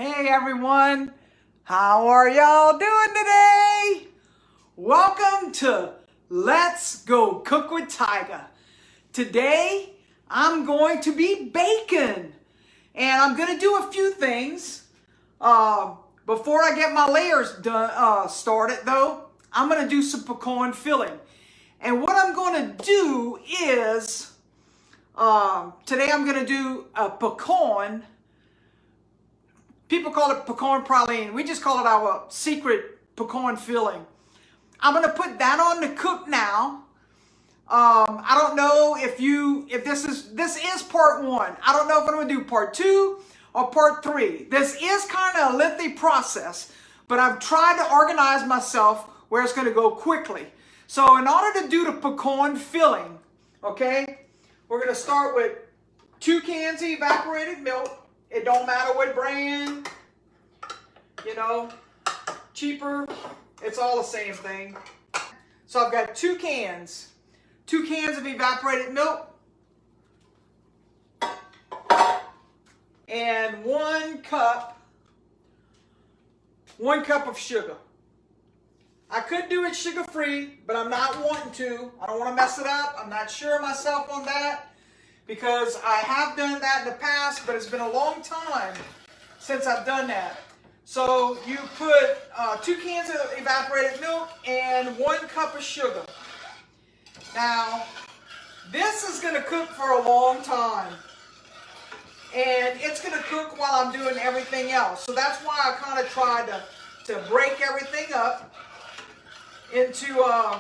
Hey everyone, how are y'all doing today? Welcome to Let's Go Cook with Tiger. Today I'm going to be baking and I'm going to do a few things. Before I get my layers done, started though, I'm going to do some pecan filling. And what I'm going to do is, today I'm going to do a pecan. People call it PecanPraline. We just call it our secret pecan filling. I'm going to put that on to cook now. I don't know if this is part one. I don't know if I'm going to do part two or part three. This is kind of a lengthy process, but I've tried to organize myself where it's going to go quickly. So in order to do the pecan filling, okay, we're going to start with 2 cans of evaporated milk. It don't matter what brand, you know, cheaper, it's all the same thing. So I've got 2 cans of evaporated milk, and 1 cup of sugar. I could do it sugar-free, but I'm not wanting to. I don't want to mess it up. I'm not sure myself on that, because I have done that in the past, but it's been a long time since I've done that. So you put 2 cans of evaporated milk and 1 cup of sugar. Now, this is going to cook for a long time. And it's going to cook while I'm doing everything else. So that's why I kind of tried to break everything up into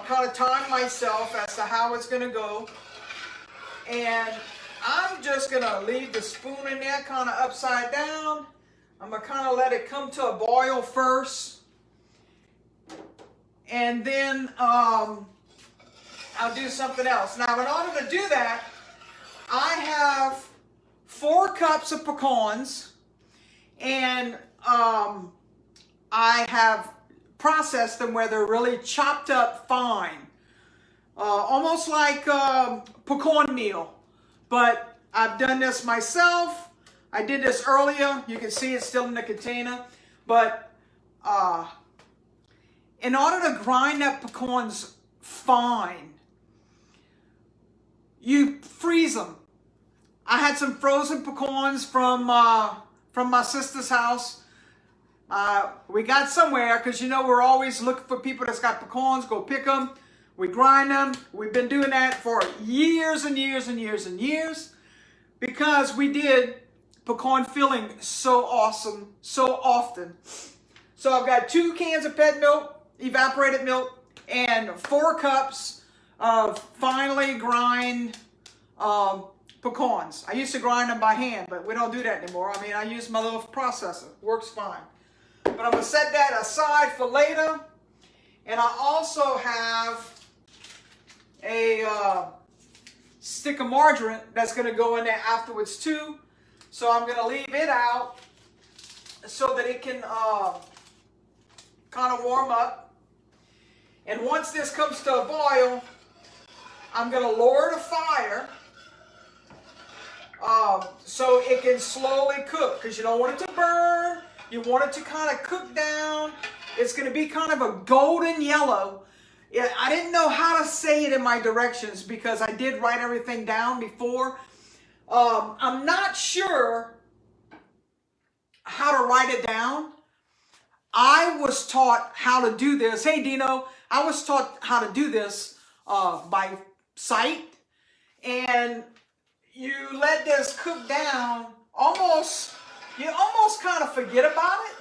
kind of time myself as to how it's going to go. And I'm just going to leave the spoon in there kind of upside down. I'm going to kind of let it come to a boil first. And then I'll do something else. Now, in order to do that, I have 4 cups of pecans. And I have processed them where they're really chopped up fine. Almost like pecan meal, but I've done this myself. I did this earlier. You can see it's still in the container, but in order to grind up pecans fine, you freeze them. I had some frozen pecans from my sister's house. We got somewhere, because you know we're always looking for people that's got pecans. Go pick them. We grind them. We've been doing that for years and years and years and years, because we did pecan filling so awesome, so often. So I've got 2 cans of pet milk, evaporated milk, and 4 cups of finely grind pecans. I used to grind them by hand, but we don't do that anymore. I mean, I use my little processor. Works fine. But I'm going to set that aside for later. And I also have a stick of margarine that's going to go in there afterwards too. So I'm going to leave it out so that it can kind of warm up. And once this comes to a boil, I'm going to lower the fire so it can slowly cook, because you don't want it to burn. You want it to kind of cook down. It's going to be kind of a golden yellow. Yeah, I didn't know how to say it in my directions, because I did write everything down before. I'm not sure how to write it down. I was taught how to do this. Hey, Dino. I was taught how to do this by sight. And you let this cook down. You almost kind of forget about it,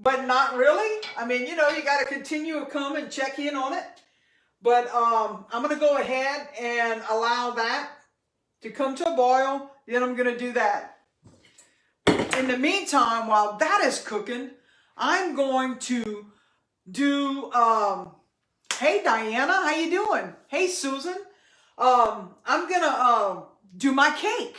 but not really. I mean, you know, you got to continue to come and check in on it. But I'm going to go ahead and allow that to come to a boil. Then I'm going to do that. In the meantime, while that is cooking, I'm going to do, hey Diana, how you doing? Hey Susan. I'm going to do my cake.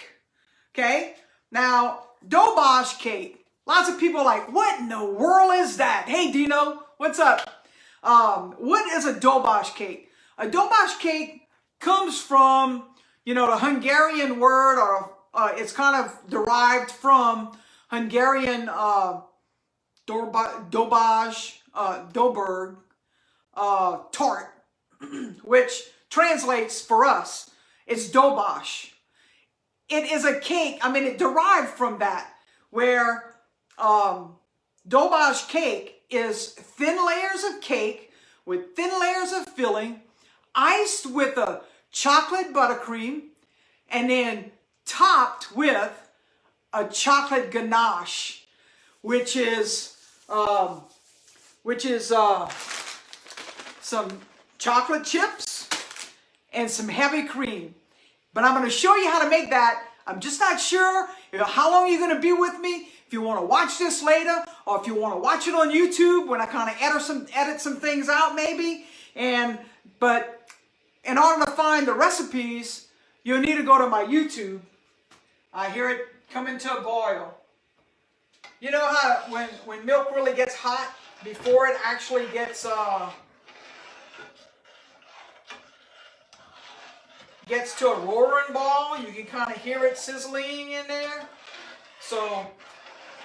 Okay? Now, DoBash Cake. Lots of people are like, what in the world is that? Hey Dino, what's up? What is a DoBash cake? A DoBash cake comes from, you know, the Hungarian word, or it's kind of derived from Hungarian Doberg tart, which translates for us, it's DoBash. It is a cake, I mean, it derived from that, where DoBash cake is thin layers of cake with thin layers of filling, iced with a chocolate buttercream, and then topped with a chocolate ganache, which is some chocolate chips and some heavy cream. But I'm going to show you how to make that. I'm just not sure how long you're going to be with me. If you want to watch this later, or if you want to watch it on YouTube when I kind of edit some things out maybe. But in order to find the recipes, you'll need to go to my YouTube. I hear it coming to a boil. You know how when milk really gets hot before it actually gets to a roaring ball, you can kind of hear it sizzling in there. So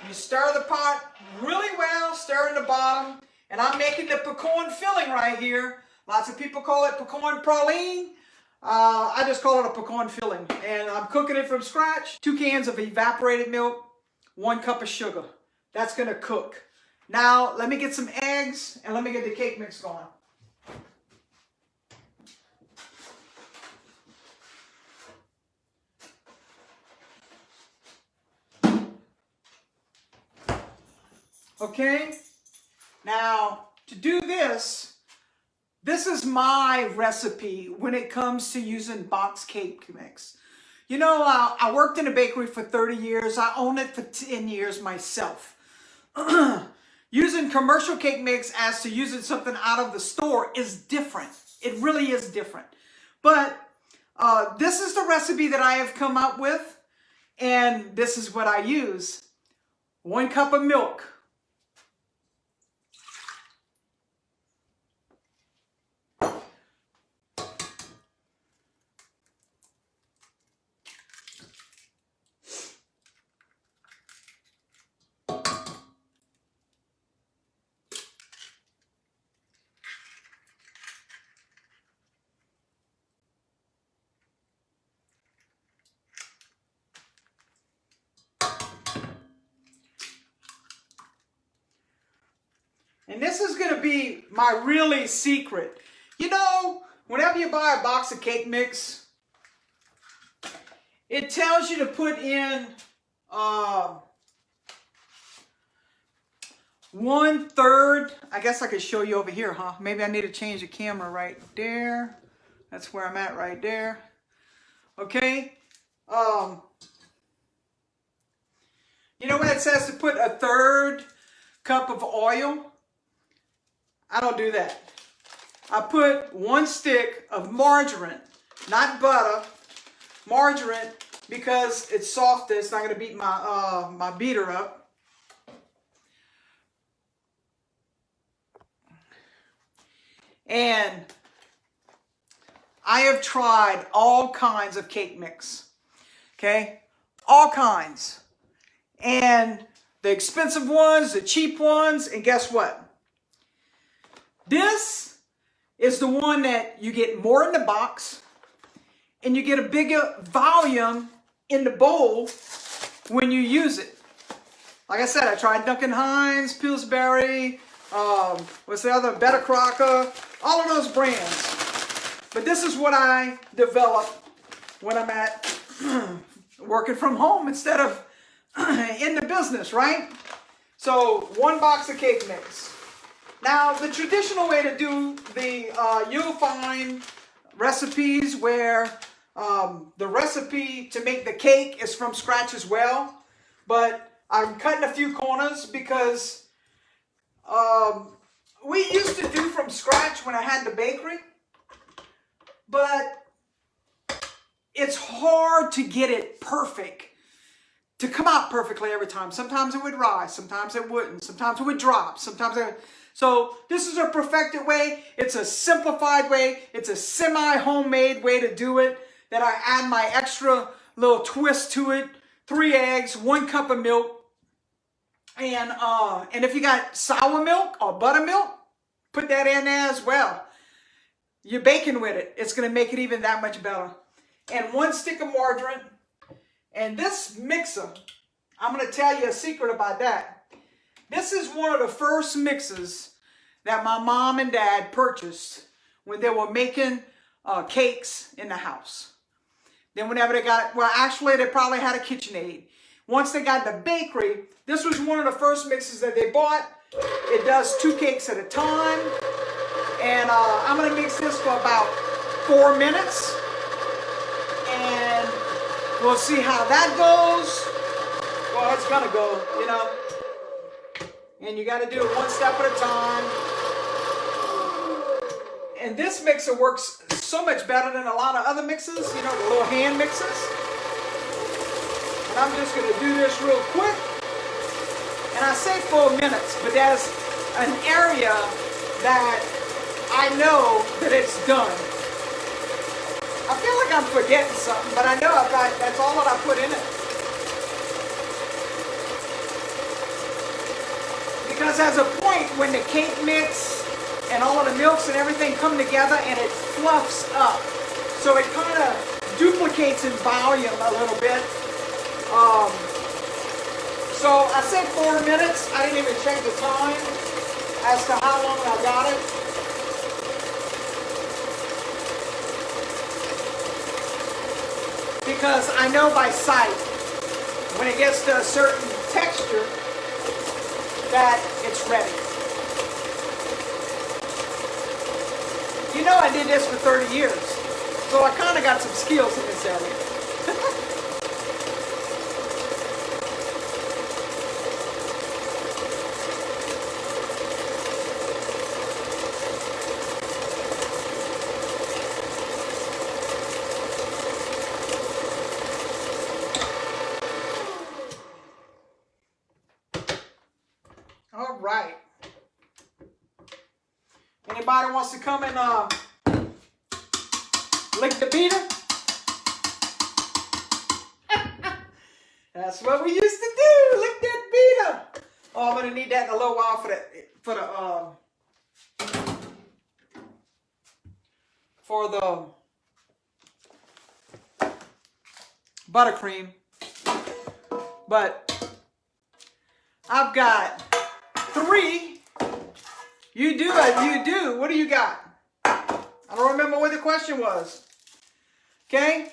you stir the pot really well, stir in the bottom, and I'm making the pecan filling right here. Lots of people call it PecanPraline. I just call it a pecan filling, and I'm cooking it from scratch. 2 cans of evaporated milk, 1 cup of sugar. That's going to cook. Now let me get some eggs and let me get the cake mix going. Okay, now to do this is my recipe when it comes to using box cake mix. You know, I worked in a bakery for 30 years. I owned it for 10 years myself. Using commercial cake mix as to using something out of the store is different. It really is different. But this is the recipe that I have come up with, and this is what I use. 1 cup of milk. And this is going to be my really secret. You know, whenever you buy a box of cake mix, it tells you to put in 1/3. I guess I could show you over here, huh? Maybe I need to change the camera right there. That's where I'm at right there. Okay. You know when it says to put 1/3 cup of oil? I don't do that. I put 1 stick of margarine, not butter, margarine, because it's soft. It's not going to beat my my beater up. And I have tried all kinds of cake mix. Okay? All kinds. And the expensive ones, the cheap ones, and guess what? This is the one that you get more in the box and you get a bigger volume in the bowl when you use it. Like I said, I tried Duncan Hines, Pillsbury, what's the other, Better Crocker, all of those brands. But this is what I develop when I'm at working from home instead of in the business, right? So 1 box of cake mix. Now, the traditional way to do the, you'll find recipes where the recipe to make the cake is from scratch as well. But I'm cutting a few corners because we used to do from scratch when I had the bakery. But it's hard to get it perfect, to come out perfectly every time. Sometimes it would rise, sometimes it wouldn't, sometimes it would drop, sometimes it... So this is a perfected way. It's a simplified way. It's a semi-homemade way to do it, that I add my extra little twist to it. 3 eggs, 1 cup of milk, And if you got sour milk or buttermilk, put that in there as well. You're baking with it. It's going to make it even that much better. And 1 stick of margarine. And this mixer, I'm going to tell you a secret about that. This is one of the first mixers that my mom and dad purchased when they were making cakes in the house. Then whenever they got, well, actually they probably had a KitchenAid. Once they got the bakery, this was one of the first mixers that they bought. It does 2 cakes at a time. And I'm going to mix this for about 4 minutes. And we'll see how that goes. Well, it's going to go, you know. And you got to do it 1 step at a time. And this mixer works so much better than a lot of other mixers, you know, the little hand mixers. And I'm just going to do this real quick. And I say 4 minutes, but there's an area that I know that it's done. I feel like I'm forgetting something, but I know that's all that I put in it. Because there's a point when the cake mix and all of the milks and everything come together and it fluffs up. So it kind of duplicates in volume a little bit. So I said 4 minutes. I didn't even check the time as to how long I got it. Because I know by sight, when it gets to a certain texture, that it's ready. You know I did this for 30 years, so I kind of got some skills in this area. All right. Anybody wants to come and lick the beater? That's what we used to do. Lick that beater. Oh, I'm gonna need that in a little while for the buttercream. But I've got 3. You do it. You do. What do you got? I don't remember what the question was. Okay?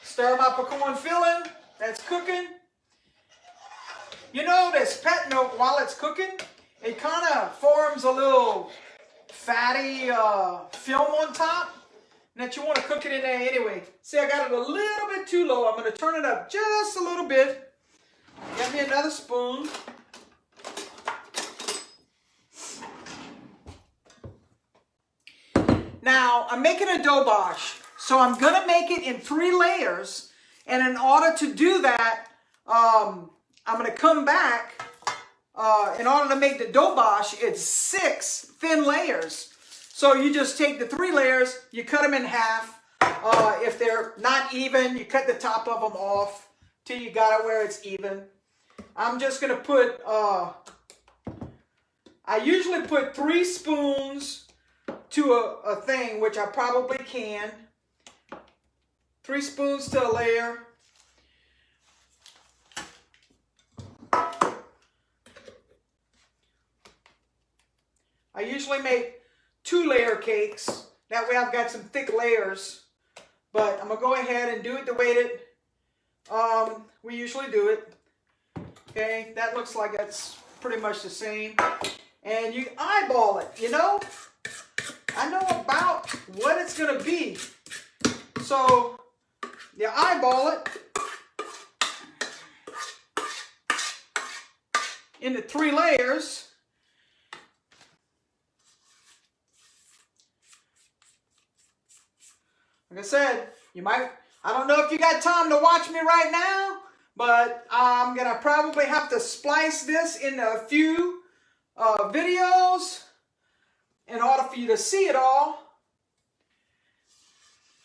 Stir my pecan filling. That's cooking. You know this pet milk, while it's cooking, it kind of forms a little fatty film on top. And that you want to cook it in there anyway. See, I got it a little bit too low. I'm going to turn it up just a little bit. Get me another spoon. Now, I'm making a DoBash. So I'm going to make it in 3 layers. And in order to do that, I'm going to come back. In order to make the DoBash, it's 6 thin layers. So you just take the 3 layers, you cut them in half. If they're not even, you cut the top of them off till you got it where it's even. I'm just going to put, I usually put 3 spoons to a thing, which I probably can. 3 spoons to a layer. I usually make 2-layer cakes. That way I've got some thick layers. But I'm going to go ahead and do it the way that we usually do it. Okay, that looks like that's pretty much the same. And you eyeball it, you know. I know about what it's going to be. So you eyeball it into 3 layers. Like I said, I don't know if you got time to watch me right now, but I'm going to probably have to splice this into a few videos in order for you to see it all.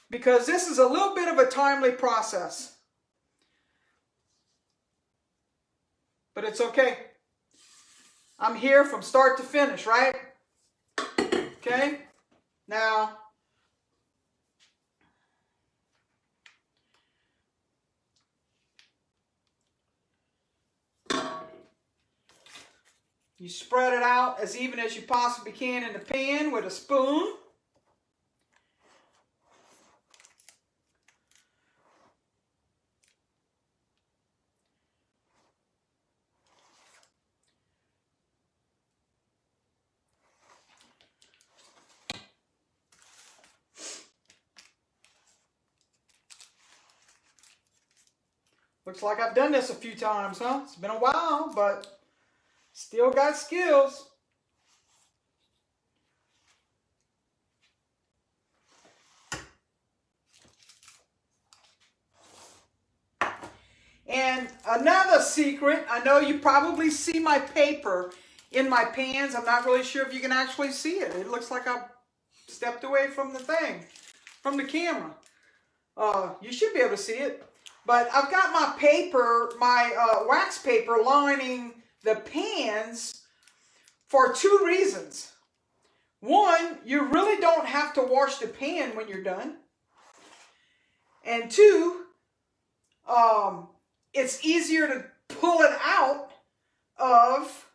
because this is a little bit of a timely process. But it's okay. I'm here from start to finish, right? Okay? Now, you spread it out as even as you possibly can in the pan with a spoon. Looks like I've done this a few times, huh? It's been a while, but still got skills. And another secret, I know you probably see my paper in my pans. I'm not really sure if you can actually see it. It looks like I've stepped away from the thing, from the camera. You should be able to see it. But I've got my paper, my wax paper lining the pans for two reasons. One, you really don't have to wash the pan when you're done. And two, it's easier to pull it out of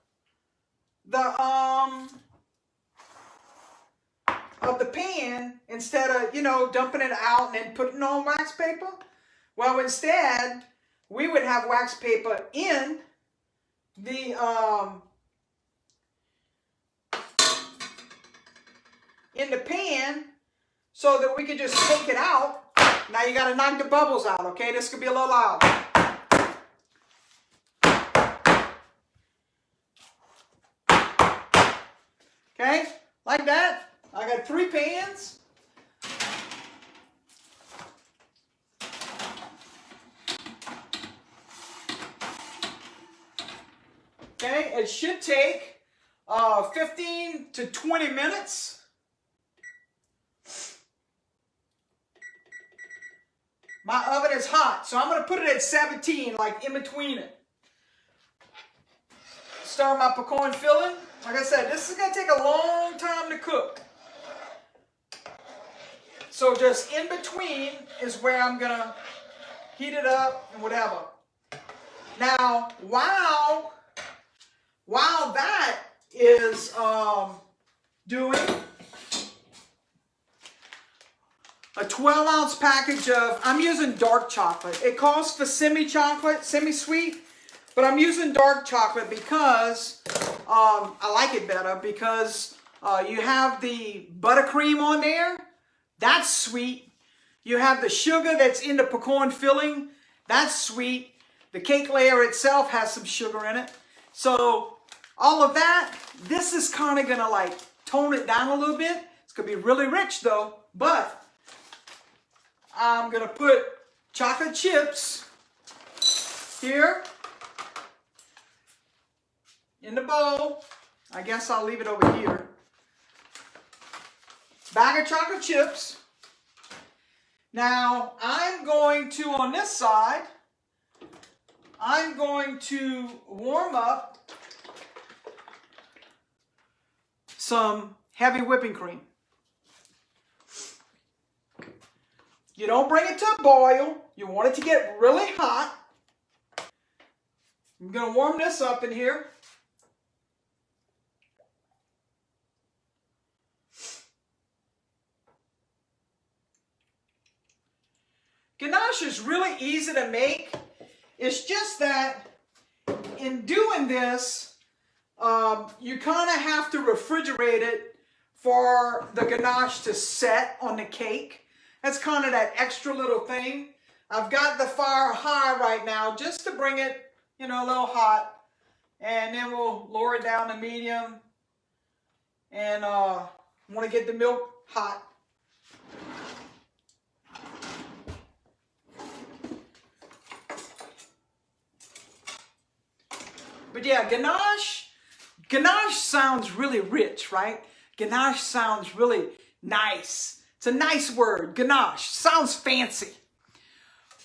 the pan instead of, you know, dumping it out and then putting on wax paper. Well, instead, we would have wax paper in the pan so that we could just take it out. Now you got to knock the bubbles out, okay? This could be a little loud. Okay, like that. I got 3 pans. Okay, it should take 15 to 20 minutes. My oven is hot, so I'm going to put it at 17, like in between it. Start my pecan filling. Like I said, this is going to take a long time to cook. So just in between is where I'm going to heat it up and whatever. Now, while that is doing, a 12-ounce package of, I'm using dark chocolate. It calls for semi-chocolate, semi-sweet, but I'm using dark chocolate because I like it better because you have the buttercream on there. That's sweet. You have the sugar that's in the pecan filling. That's sweet. The cake layer itself has some sugar in it. So all of that, this is kind of going to like tone it down a little bit. It's going to be really rich though, but I'm going to put chocolate chips here in the bowl. I guess I'll leave it over here. Bag of chocolate chips. Now I'm going to, on this side, I'm going to warm up some heavy whipping cream. You don't bring it to a boil. You want it to get really hot. I'm going to warm this up in here. Ganache is really easy to make. It's just that in doing this, you kind of have to refrigerate it for the ganache to set on the cake. That's kind of that extra little thing. I've got the fire high right now just to bring it, you know, a little hot. And then we'll lower it down to medium. And want to get the milk hot. But yeah, ganache sounds really rich, right? Ganache sounds really nice. It's a nice word, ganache. Sounds fancy.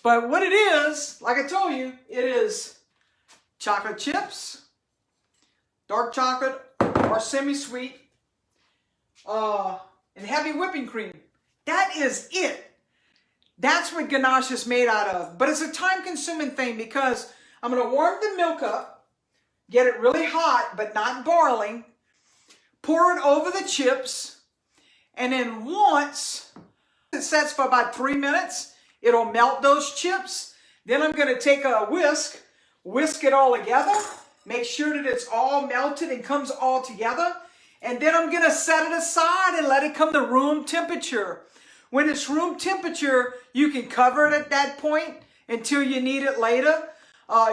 But what it is, like I told you, it is chocolate chips, dark chocolate or semi-sweet, and heavy whipping cream. That is it. That's what ganache is made out of. But it's a time-consuming thing because I'm going to warm the milk up, get it really hot but not boiling, pour it over the chips, and then once it sets for about 3 minutes, it'll melt those chips. Then I'm going to take a whisk it all together, make sure that it's all melted and comes all together. And then I'm going to set it aside and let it come to room temperature. When it's room temperature, you can cover it at that point until you need it later.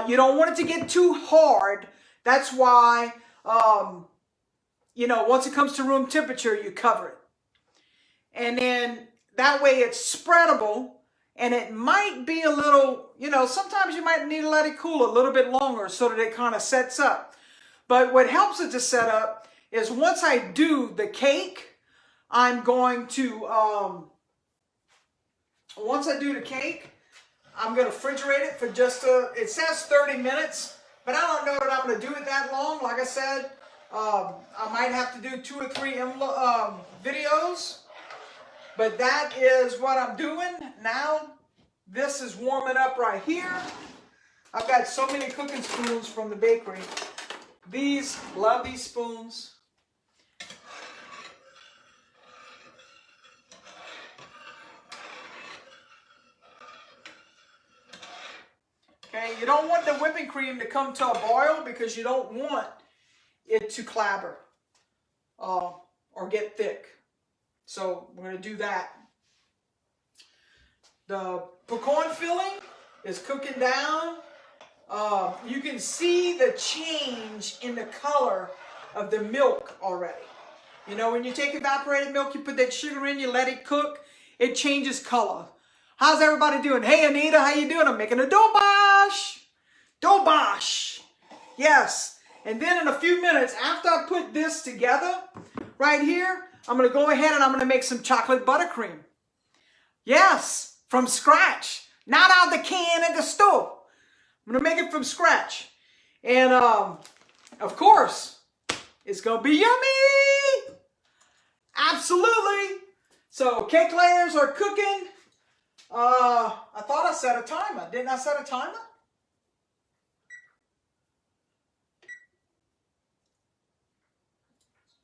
You don't want it to get too hard. That's why, once it comes to room temperature, you cover it. And then that way it's spreadable. And it might be a little, sometimes you might need to let it cool a little bit longer so that it kind of sets up. But what helps it to set up is once I do the cake, I'm going to, once I do the cake, I'm going to refrigerate it for just, it says 30 minutes, but I don't know that I'm going to do it that long. Like I said, I might have to do 2 or 3 videos. But that is what I'm doing now. This is warming up right here. I've got so many cooking spoons from the bakery. Love these spoons. Okay, you don't want the whipping cream to come to a boil because you don't want it to clabber or get thick. So we're going to do that. The pecan filling is cooking down. You can see the change in the color of the milk already. When you take evaporated milk, you put that sugar in, you let it cook, it changes color. How's everybody doing? Hey, Anita, how you doing? I'm making a DoBash. DoBash. Yes. And then in a few minutes, after I put this together, right here, I'm going to go ahead and I'm going to make some chocolate buttercream. Yes, from scratch. Not out of the can at the store. I'm going to make it from scratch. And, of course, it's going to be yummy. Absolutely. So, cake layers are cooking. I thought I set a timer. Didn't I set a timer?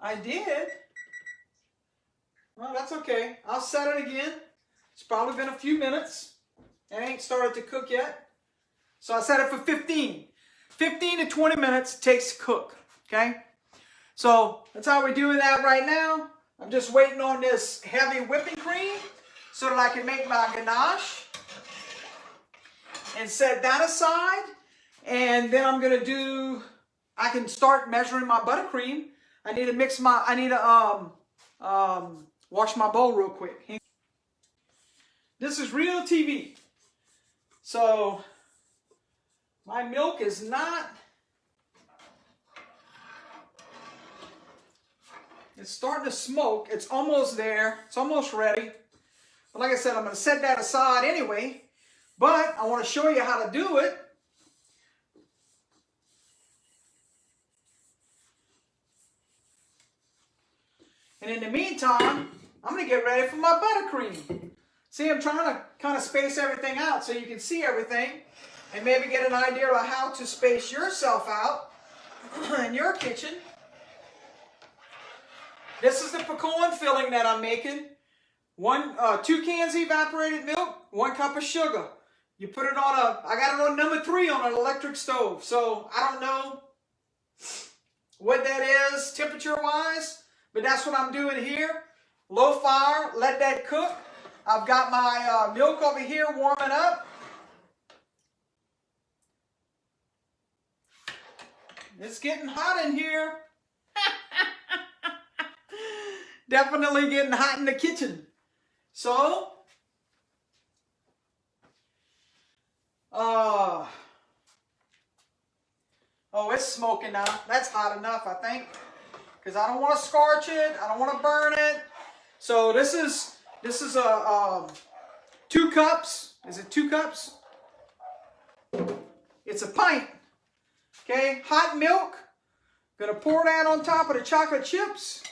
I did. Well, that's okay. I'll set it again. It's probably been a few minutes. It ain't started to cook yet. So I set it for 15. 15 to 20 minutes it takes to cook. Okay? So that's how we're doing that right now. I'm just waiting on this heavy whipping cream so that I can make my ganache and set that aside. And then I'm going to do, I can start measuring my buttercream. I need to wash my bowl real quick. This is real TV. So my milk is not, it's starting to smoke. It's almost there. It's almost ready. But like I said, I'm going to set that aside anyway. But I want to show you how to do it. And in the meantime, I'm going to get ready for my buttercream. See, I'm trying to kind of space everything out so you can see everything and maybe get an idea of how to space yourself out in your kitchen. This is the pecan filling that I'm making. 2 cans of evaporated milk, 1 cup of sugar. You put it on I got it on number 3 on an electric stove. So I don't know what that is temperature-wise, but that's what I'm doing here. Low fire, let that cook. I've got my milk over here warming up. It's getting hot in here. Definitely getting hot in the kitchen. So, oh, it's smoking now. That's hot enough, I think. Because I don't want to scorch it. I don't want to burn it. So this is This is a 2 cups. Is it 2 cups? It's a pint. Okay, hot milk. Gonna pour that on top of the chocolate chips.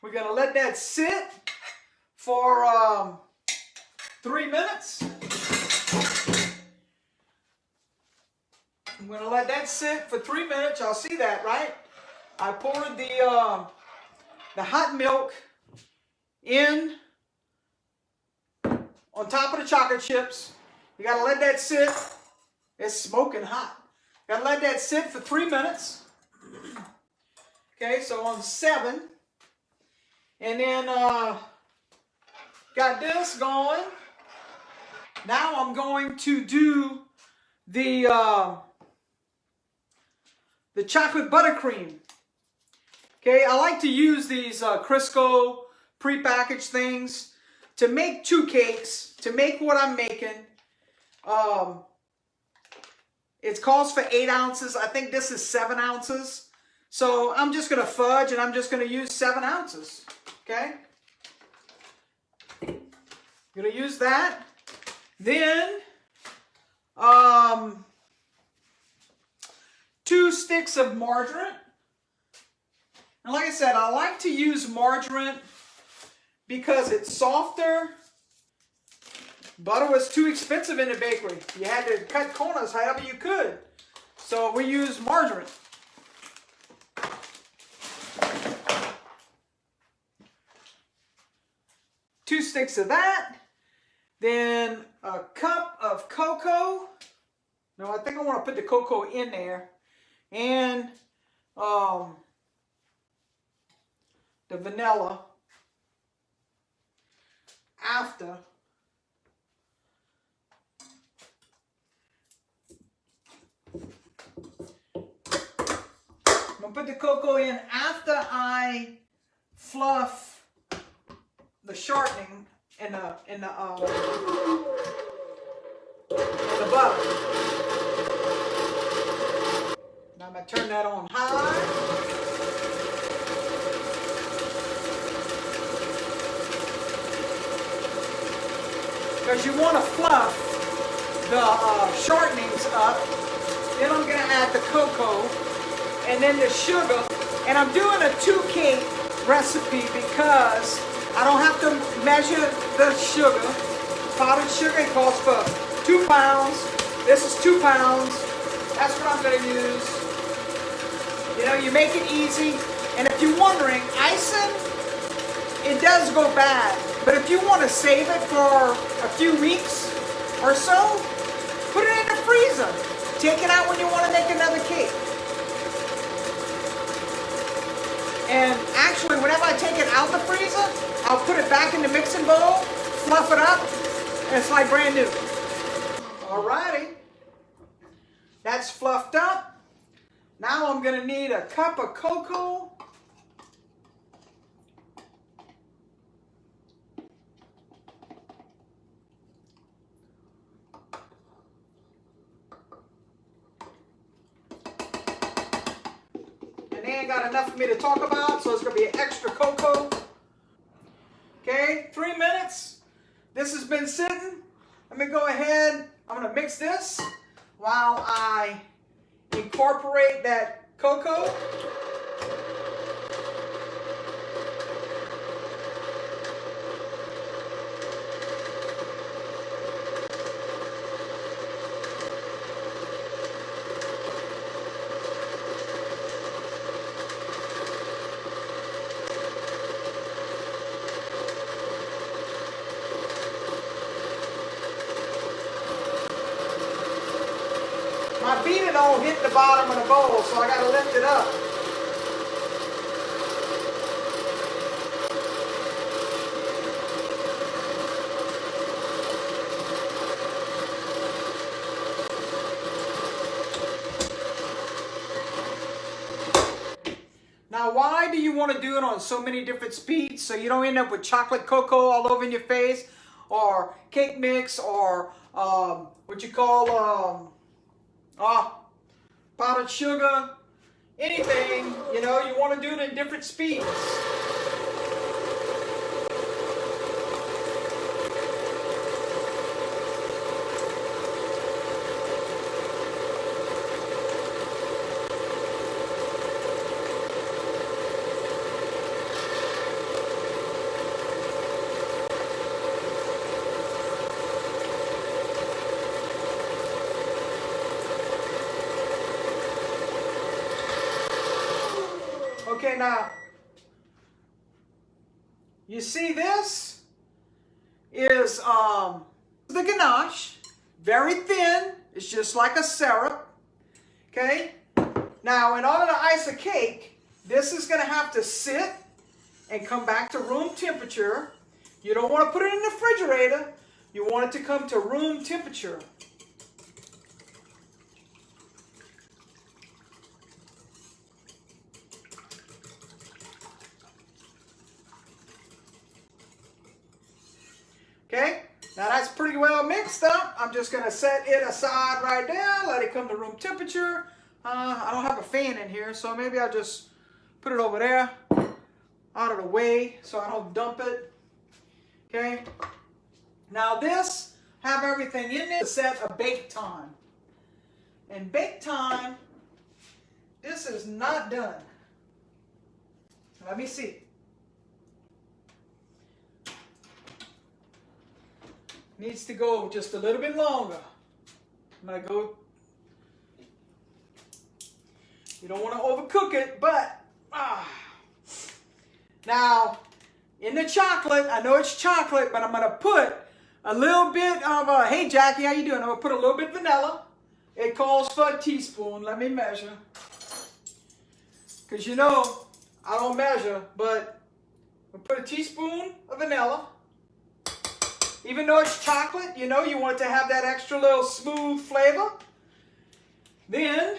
We're gonna let that sit for 3 minutes. I'm gonna let that sit for 3 minutes. Y'all see that, right? I poured the hot milk in on top of the chocolate chips. You gotta let that sit. It's smoking hot. Gotta let that sit for 3 minutes. Okay, so on 7. And then got this going. Now I'm going to do the chocolate buttercream. Okay, I like to use these Crisco prepackaged things to make 2 cakes, to make what I'm making. It calls for 8 ounces. I think this is 7 ounces. So I'm just going to fudge and I'm just going to use 7 ounces. Okay? I'm going to use that. Then 2 sticks of margarine. And like I said, I like to use margarine because it's softer. Butter was too expensive in the bakery. You had to cut corners however you could. So we use margarine. Two sticks of that. Then a cup of cocoa. No, I think I want to put the cocoa in there. And the vanilla after. I'm gonna put the cocoa in after I fluff the shortening in the butter. Now I'm gonna turn that on high. Because you want to fluff the shortenings up. Then I'm going to add the cocoa and then the sugar. And I'm doing a 2-cake recipe because I don't have to measure the sugar. Powdered sugar, it calls for 2 pounds. This is 2 pounds. That's what I'm going to use. You know, you make it easy. And if you're wondering, icing, it does go bad. But if you want to save it for a few weeks or so, put it in the freezer. Take it out when you want to make another cake. And actually, whenever I take it out the freezer, I'll put it back in the mixing bowl, fluff it up, and it's like brand new. Alrighty. That's fluffed up. Now I'm going to need a cup of cocoa. They ain't got enough for me to talk about, so it's going to be an extra cocoa. Okay, 3 minutes. This has been sitting. Let me go ahead. I'm going to mix this while I incorporate that cocoa. My beater don't hit the bottom of the bowl, so I got to lift it up. Now, why do you want to do it on so many different speeds so you don't end up with chocolate cocoa all over in your face, or cake mix, or what you call powdered sugar? anything, you know, you want to do it in different speeds. Okay, now, you see this is the ganache, very thin. It's just like a syrup, okay? Now, in order to ice a cake, this is going to have to sit and come back to room temperature. You don't want to put it in the refrigerator. You want it to come to room temperature. Okay, now that's pretty well mixed up. I'm just going to set it aside right there, let it come to room temperature. I don't have a fan in here, so maybe I'll just put it over there, out of the way, so I don't dump it. Okay, now this, have everything in it, set a bake time. And bake time, this is not done. Let me see. Needs to go just a little bit longer. I'm going to go. You don't want to overcook it, but now in the chocolate, I know it's chocolate, but I'm going to put a little bit of hey Jackie, how you doing? I'm going to put a little bit of vanilla. It calls for a teaspoon. Let me measure. Because you know, I don't measure, but I'll put a teaspoon of vanilla. Even though it's chocolate, you know, you want it to have that extra little smooth flavor. Then,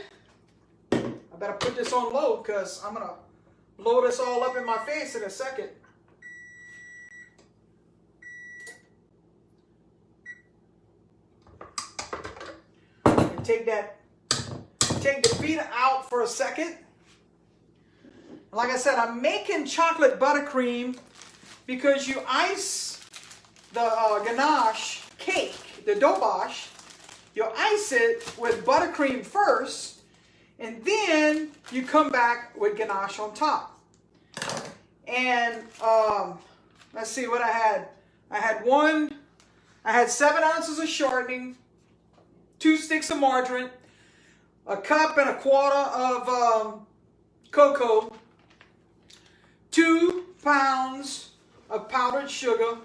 I better put this on low because I'm going to blow this all up in my face in a second. And take the beater out for a second. Like I said, I'm making chocolate buttercream because you ice the ganache cake, the DoBash, you ice it with buttercream first, and then you come back with ganache on top. And let's see what I had. I had 7 ounces of shortening, 2 sticks of margarine, a cup and a quarter of cocoa, 2 pounds of powdered sugar,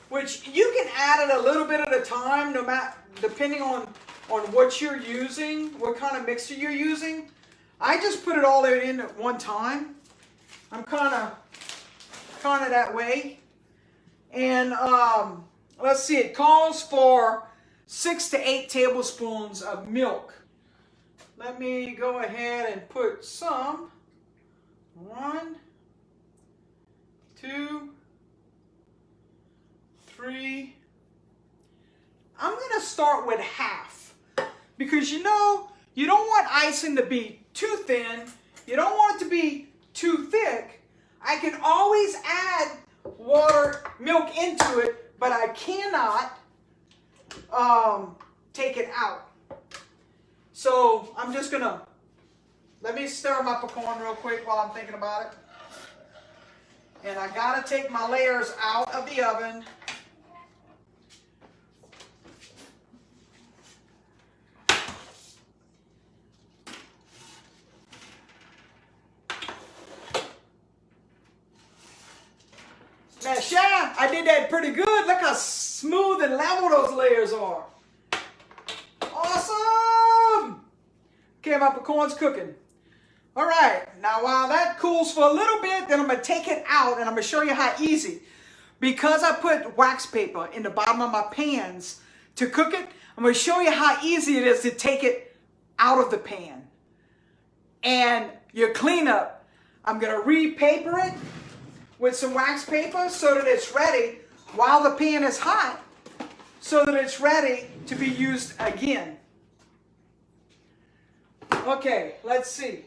which you can add it a little bit at a time, no matter, depending on what you're using, what kind of mixer you're using. I just put it all in at one time. I'm kind of that way. And let's see, it calls for 6 to 8 tablespoons of milk. Let me go ahead and put some. 1, 2, 3. I'm going to start with half because you know you don't want icing to be too thin. You don't want it to be too thick. I can always add milk into it, but I cannot take it out. So I'm just going to, let me stir my pecan real quick while I'm thinking about it. And I got to take my layers out of the oven. Now, Shy, I did that pretty good. Look how smooth and level those layers are. Awesome! Okay, my pecan's cooking. All right, now while that cools for a little bit, then I'm going to take it out and I'm going to show you how easy. Because I put wax paper in the bottom of my pans to cook it, I'm going to show you how easy it is to take it out of the pan. And your cleanup, I'm going to re-paper it with some wax paper so that it's ready while the pan is hot, so that it's ready to be used again. Okay, let's see.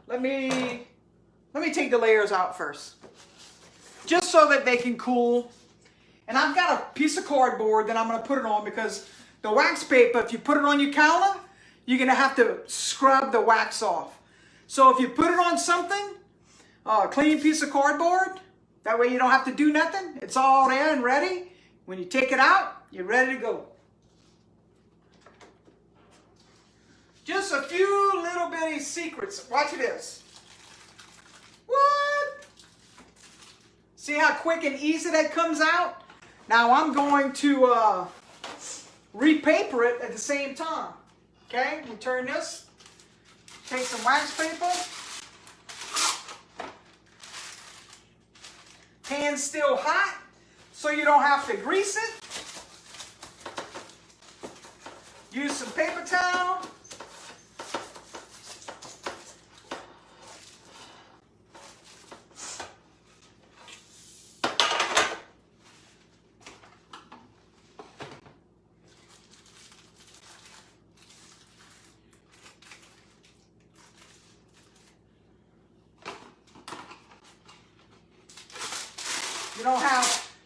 Let me take the layers out first, just so that they can cool. And I've got a piece of cardboard that I'm going to put it on, because the wax paper, if you put it on your counter, you're going to have to scrub the wax off. So if you put it on something, a clean piece of cardboard, that way you don't have to do nothing. It's all there and ready. When you take it out, you're ready to go. Just a few little bitty secrets. Watch this. What? See how quick and easy that comes out? Now I'm going to repaper it at the same time. Okay, we turn this. Take some wax paper. Pan's still hot, so you don't have to grease it. Use some paper towel.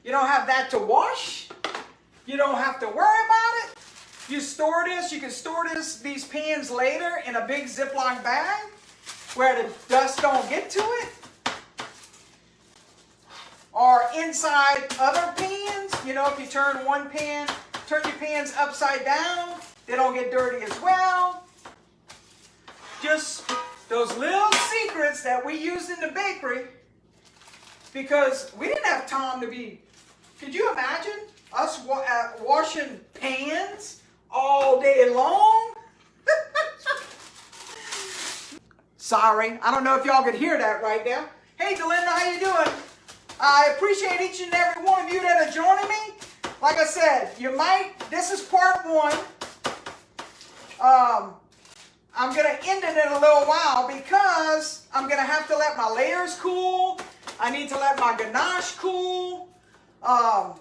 You don't have that to wash. You don't have to worry about it. You store this. You can store these pans later in a big Ziploc bag where the dust don't get to it. Or inside other pans. You know, if you turn your pans upside down, they don't get dirty as well. Just those little secrets that we used in the bakery, because we didn't have time to be. Could you imagine us washing pans all day long? Sorry, I don't know if y'all could hear that right now. Hey, Delinda, how you doing? I appreciate each and every one of you that are joining me. Like I said, this is part one. I'm going to end it in a little while because I'm going to have to let my layers cool. I need to let my ganache cool. My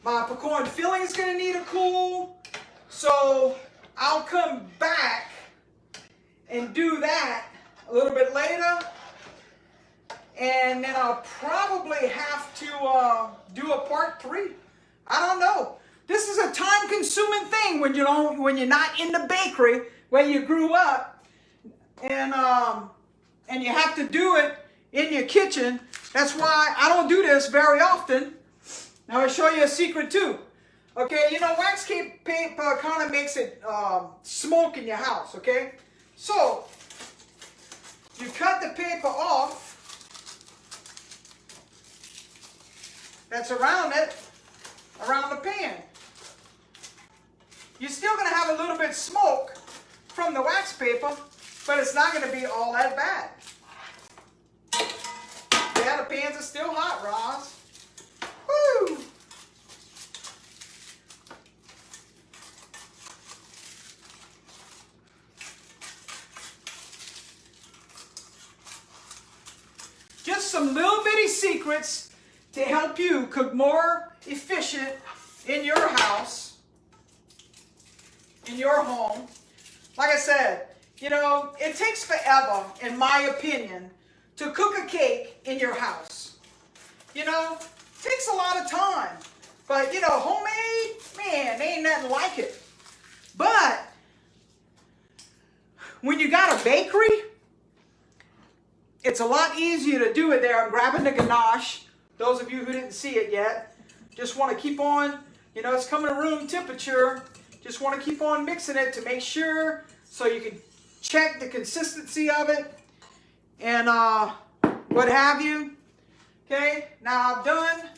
pecan filling is going to need to cool. So I'll come back and do that a little bit later. And then I'll probably have to do a part 3. I don't know. This is a time-consuming thing when you're not in the bakery where you grew up, and you have to do it in your kitchen. That's why I don't do this very often. Now I'll show you a secret too. Okay, you know, wax paper kind of makes it smoke in your house. Okay, so you cut the paper off that's around the pan. You're still going to have a little bit of smoke from the wax paper, but it's not going to be all that bad. Yeah, the pans are still hot, Roz. Woo! Just some little bitty secrets to help you cook more efficient in your house, in your home. Like I said, you know, it takes forever, in my opinion, to cook a cake in your house. You know, it takes a lot of time. But, you know, homemade, man, ain't nothing like it. But when you got a bakery, it's a lot easier to do it there. I'm grabbing the ganache. Those of you who didn't see it yet, just want to keep on, you know, it's coming to room temperature. Just want to keep on mixing it to make sure, so you can check the consistency of it and what have you. Okay, now I've done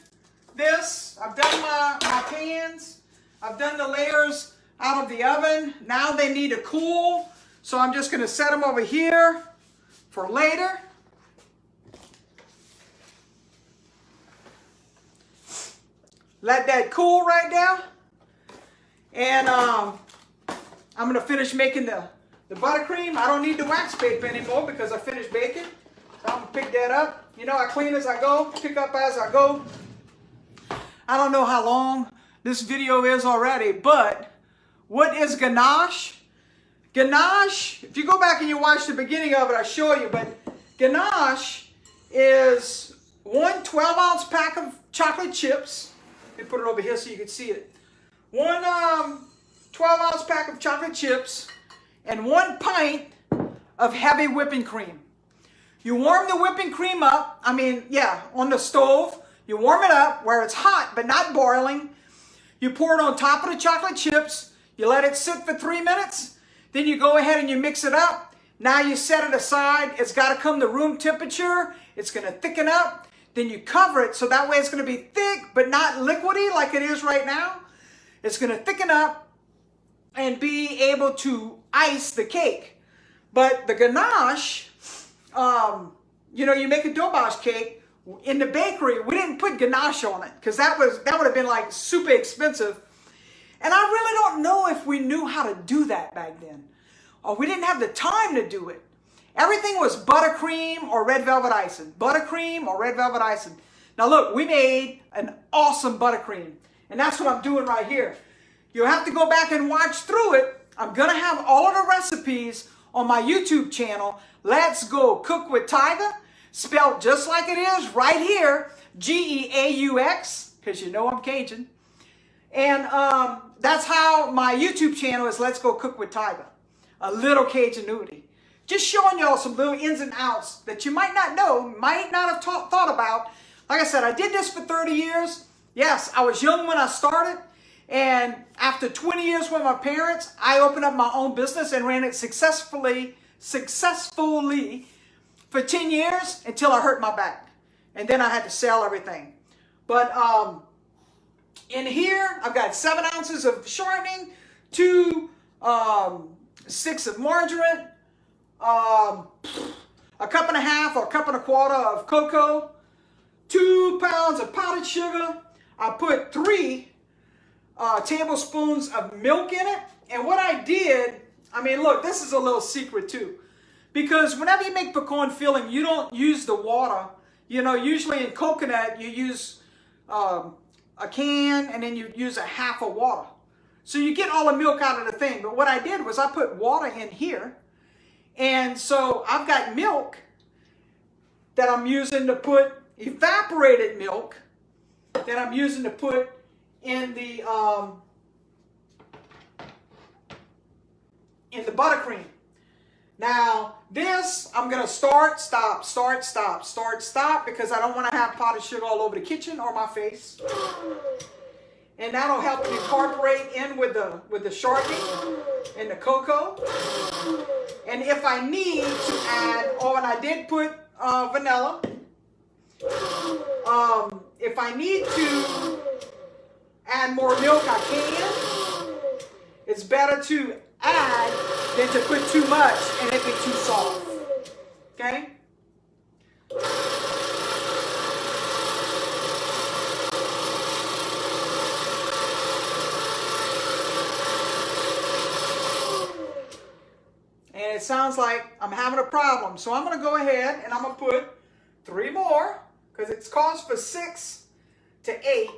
this. I've done my pans. I've done the layers out of the oven. Now they need to cool, so I'm just going to set them over here for later. Let that cool right now. And I'm going to finish making the buttercream. I don't need the wax paper anymore because I finished baking. So I'm going to pick that up. You know, I clean as I go, pick up as I go. I don't know how long this video is already, but What is ganache? Ganache, if you go back and you watch the beginning of it, I'll show you, but ganache is one 12-ounce pack of chocolate chips. Let me put it over here so you can see it. One 12-ounce pack of chocolate chips and 1 pint of heavy whipping cream. You warm the whipping cream up, on the stove. You warm it up where it's hot but not boiling. You pour it on top of the chocolate chips. You let it sit for 3 minutes. Then you go ahead and you mix it up. Now you set it aside. It's got to come to room temperature. It's going to thicken up. Then you cover it so that way it's going to be thick but not liquidy like it is right now. It's going to thicken up and be able to ice the cake. But the ganache, you make a DoBash cake. In the bakery, we didn't put ganache on it because that would have been like super expensive. And I really don't know if we knew how to do that back then. Or we didn't have the time to do it. Everything was buttercream or red velvet icing. Buttercream or red velvet icing. Now look, we made an awesome buttercream. And that's what I'm doing right here. You'll have to go back and watch through it. I'm going to have all of the recipes on my YouTube channel. Let's Go Cook with Tiger. Spelled just like it is right here. G-E-A-U-X. Because you know I'm Cajun. And that's how my YouTube channel is, Let's Go Cook with Tiger. A little Cajunity. Just showing y'all some little ins and outs that you might not know, might not have thought about. Like I said, I did this for 30 years. Yes, I was young when I started. And after 20 years with my parents, I opened up my own business and ran it successfully for 10 years until I hurt my back. And then I had to sell everything. But in here, I've got 7 ounces of shortening, 2 sticks of margarine, a cup and a half or a cup and a quarter of cocoa, 2 pounds of powdered sugar. I put 3 tablespoons of milk in it. And what I did, look, this is a little secret too. Because whenever you make pecan filling, you don't use the water. Usually in coconut, you use a can and then you use a half of water. So you get all the milk out of the thing. But what I did was I put water in here. And so I've got milk that I'm using to put, evaporated milk that I'm using to put in the buttercream. Now this, I'm going to start, stop, because I don't want to have powdered sugar all over the kitchen or my face. And that'll help incorporate in with the shortening and the cocoa. And if I need to add, and I did put vanilla. If I need to add more milk, I can. It's better to add than to put too much and it be too soft. Okay? And it sounds like I'm having a problem. So I'm going to go ahead and I'm going to put 3 more because it's cost for 6 to 8.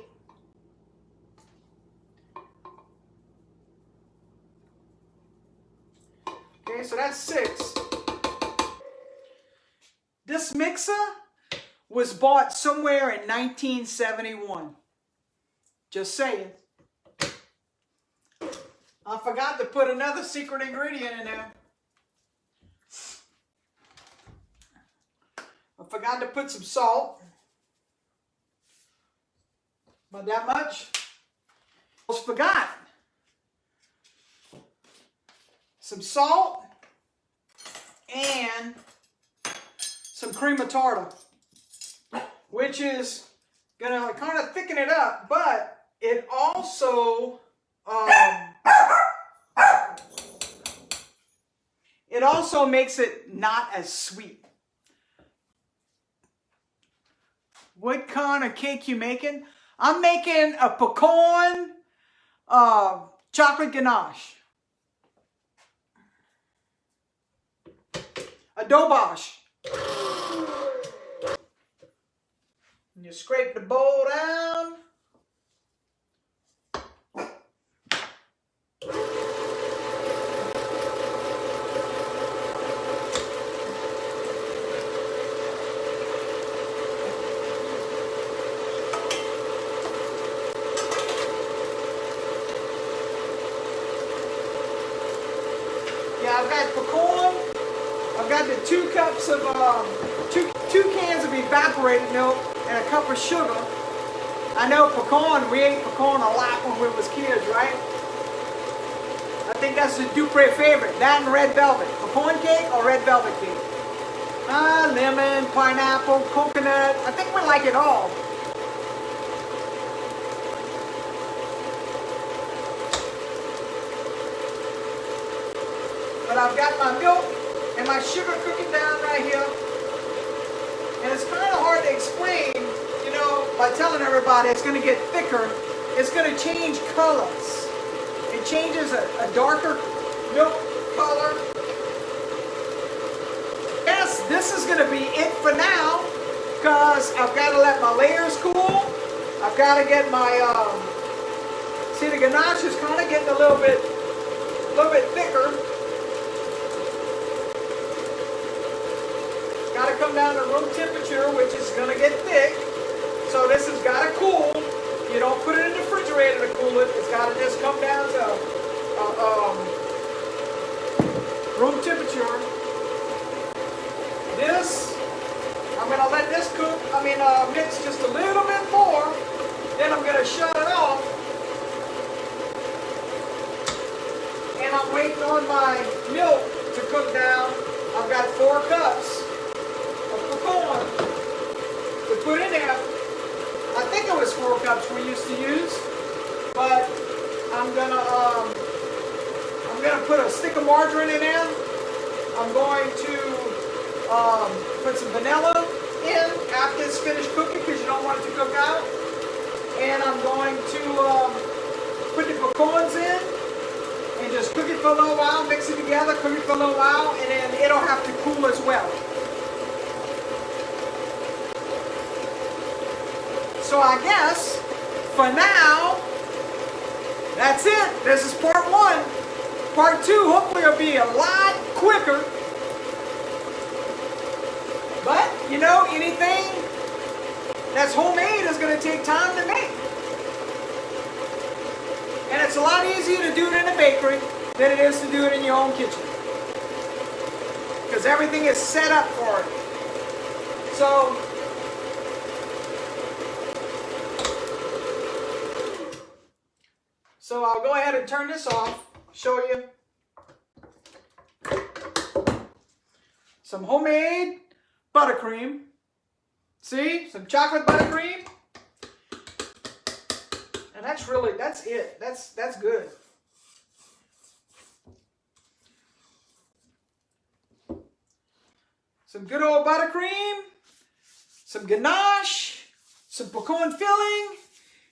Okay, so that's 6. This mixer was bought somewhere in 1971. Just saying. I forgot to put another secret ingredient in there. I forgot to put some salt. About that much. Almost forgot. Some salt and some cream of tartar, which is gonna kind of thicken it up, but it also makes it not as sweet. What kind of cake you making? I'm making a pecan chocolate ganache. A DoBash. And you scrape the bowl down. I've got pecan. I've got the 2 cups of, two cans of evaporated milk and a cup of sugar. I know pecan, we ate pecan a lot when we was kids, right? I think that's the Dupree favorite, that and red velvet. Pecan cake or red velvet cake? Lemon, pineapple, coconut. I think we like it all. But I've got my milk and my sugar cooking down right here. And it's kind of hard to explain, you know, by telling everybody it's going to get thicker. It's going to change colors. It changes a darker milk color. Yes, this is going to be it for now, because I've got to let my layers cool. I've got to get my, see, the ganache is kind of getting a little bit thicker. Got to come down to room temperature, which is going to get thick. So this has got to cool. You don't put it in the refrigerator to cool it. It's got to just come down to room temperature. This, I'm going to let this cook, mix just a little bit more. Then I'm going to shut it off. And I'm waiting on my milk to cook down. I've got 4 cups of pecan to put in there. I think it was 4 cups we used to use, but I'm gonna put a stick of margarine in there. I'm going to put some vanilla in after it's finished cooking, because you don't want it to cook out. And I'm going to put the pecans in and just cook it for a little while, mix it together, cook it for a little while, and then it'll have to cool as well. So I guess, for now, that's it. This is part 1. Part 2 hopefully will be a lot quicker. But, you know, anything that's homemade is going to take time to make. And it's a lot easier to do it in a bakery than it is to do it in your own kitchen, because everything is set up for it. So I'll go ahead and turn this off, show you some homemade buttercream. See, some chocolate buttercream. And that's it. That's good. Some good old buttercream, some ganache, some pecan filling,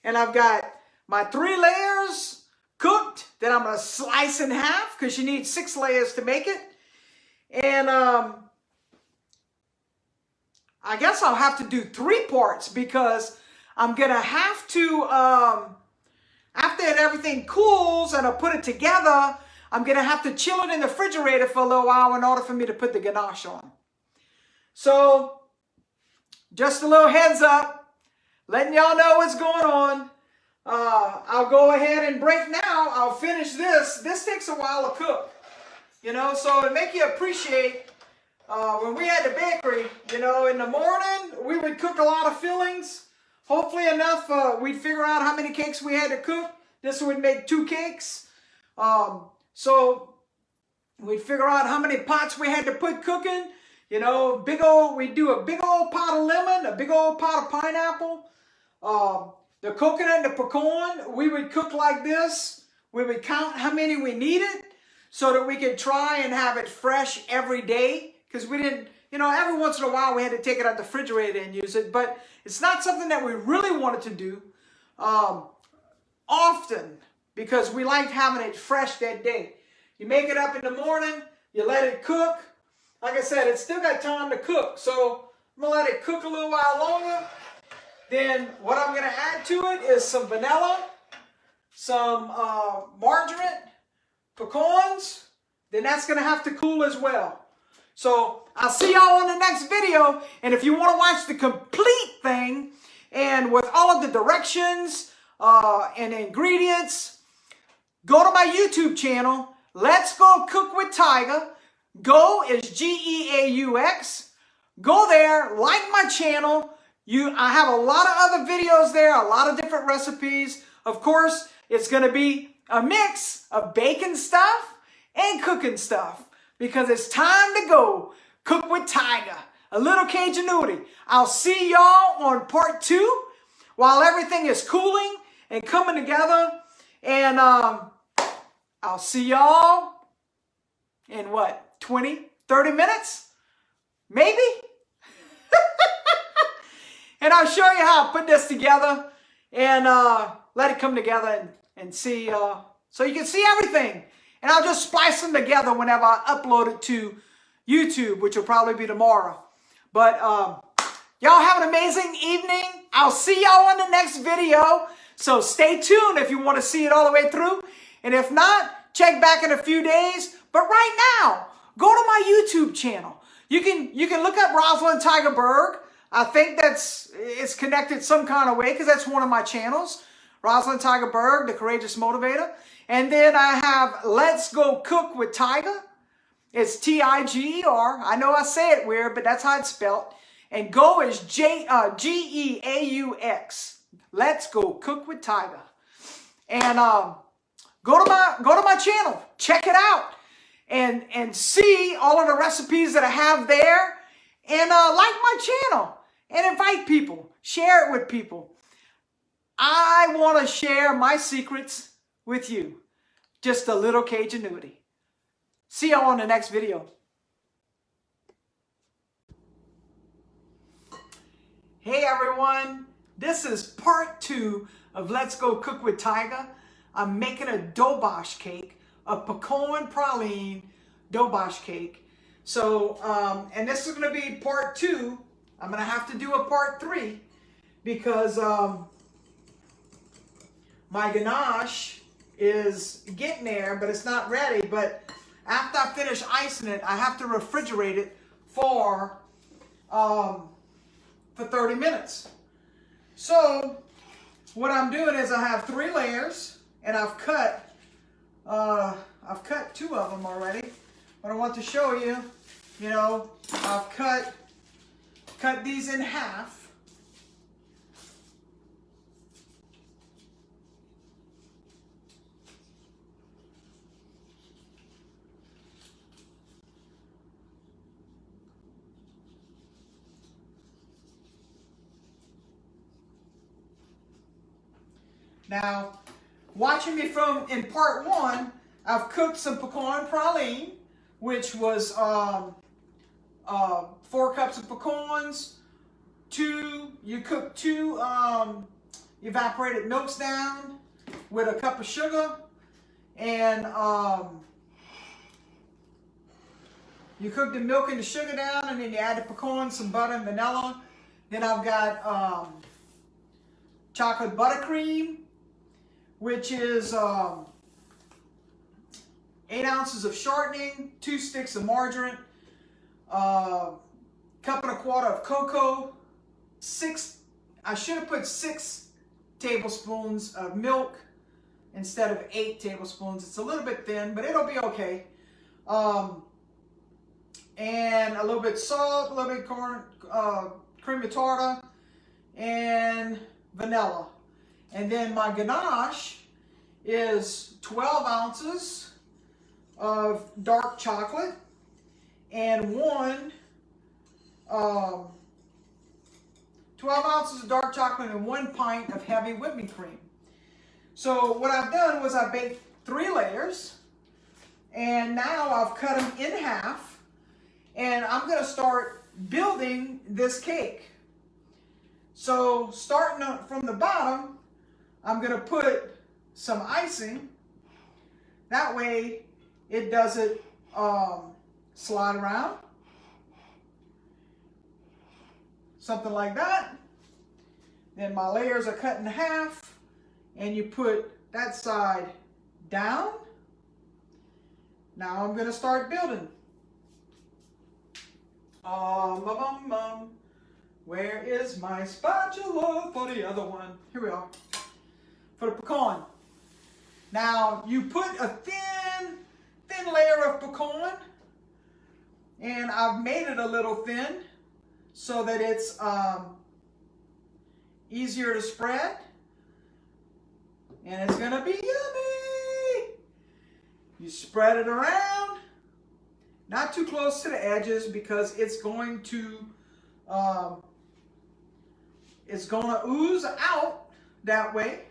and I've got my 3 layers cooked that I'm going to slice in half, because you need 6 layers to make it. And I guess I'll have to do 3 parts, because I'm going to have to, after everything cools and I'll put it together, I'm going to have to chill it in the refrigerator for a little while in order for me to put the ganache on. So, just a little heads up, letting y'all know what's going on. I'll go ahead and break now. I'll finish this. This takes a while to cook, you know, so to make you appreciate, when we had the bakery, you know, in the morning, we would cook a lot of fillings. Hopefully enough, we'd figure out how many cakes we had to cook. This would make 2 cakes. So we'd figure out how many pots we had to put cooking. You know, we'd do a big old pot of lemon, a big old pot of pineapple. The coconut and the pecan, we would cook like this. We would count how many we needed so that we could try and have it fresh every day. Because we didn't, you know, every once in a while we had to take it out the refrigerator and use it. But it's not something that we really wanted to do often, because we liked having it fresh that day. You make it up in the morning, you let it cook. Like I said, it's still got time to cook. So I'm going to let it cook a little while longer. Then what I'm going to add to it is some vanilla, some margarine, pecans. Then that's going to have to cool as well. So I'll see y'all in the next video. And if you want to watch the complete thing and with all of the directions and ingredients, go to my YouTube channel. Let's Go Cook with Tyga. Go is G-E-A-U-X. Go there, like my channel. I have a lot of other videos there, a lot of different recipes. Of course, it's going to be a mix of baking stuff and cooking stuff because it's time to go cook with Tyga. A little Cajunity. I'll see y'all on part 2 while everything is cooling and coming together. And I'll see y'all in what, 20, 30 minutes? Maybe? And I'll show you how I put this together and let it come together and see, so you can see everything. And I'll just splice them together whenever I upload it to YouTube, which will probably be tomorrow. But y'all have an amazing evening. I'll see y'all on the next video. So stay tuned if you want to see it all the way through. And if not, check back in a few days. But right now, go to my YouTube channel. You can look up Rosalind Tyga Berg. I think it's connected some kind of way because that's one of my channels. Rosalind Tyga Berg, the Courageous Motivator. And then I have Let's Go Cook with Tyga. It's T-I-G-E-R. I know I say it weird, but that's how it's spelled. And Go is G-E-A-U-X. Let's Go Cook with Tyga. And go to my channel. Check it out. And see all of the recipes that I have there. And like my channel. And invite people. Share it with people. I want to share my secrets with you. Just a little Cajunity. See y'all on the next video. Hey everyone. This is part 2 of Let's Go Cook with Tyga. I'm making a DoBash cake. A PecanPraline DoBash cake. So, and this is going to be part 2. I'm going to have to do a part 3 because my ganache is getting there, but it's not ready. But after I finish icing it, I have to refrigerate it for 30 minutes. So, what I'm doing is I have 3 layers, and I've cut 2 of them already. But I want to show you, I've cut these in half. Now, watching me in part 1, I've cooked some PecanPraline, which was 4 cups of pecans, you cook 2 evaporated milks down with a cup of sugar, and you cook the milk and the sugar down, and then you add the pecans, some butter and vanilla. Then I've got chocolate buttercream, which is 8 ounces of shortening, 2 sticks of margarine, cup and a quarter of cocoa, I should have put 6 tablespoons of milk instead of 8 tablespoons. It's a little bit thin, but it'll be okay. And a little bit salt, a little bit creme de torte, and vanilla. And then my ganache is 12 ounces of dark chocolate and 12 ounces of dark chocolate and 1 pint of heavy whipping cream. So what I've done was I baked 3 layers, and now I've cut them in half, and I'm going to start building this cake. So starting from the bottom, I'm going to put some icing. That way it doesn't slide around. Something like that. Then my layers are cut in half, and you put that side down. Now I'm going to start building. Where is my spatula for the other one? Here we are. For the pecan. Now you put a thin And I've made it a little thin so that it's easier to spread. And it's gonna be yummy. You spread it around, not too close to the edges because it's going to ooze out that way.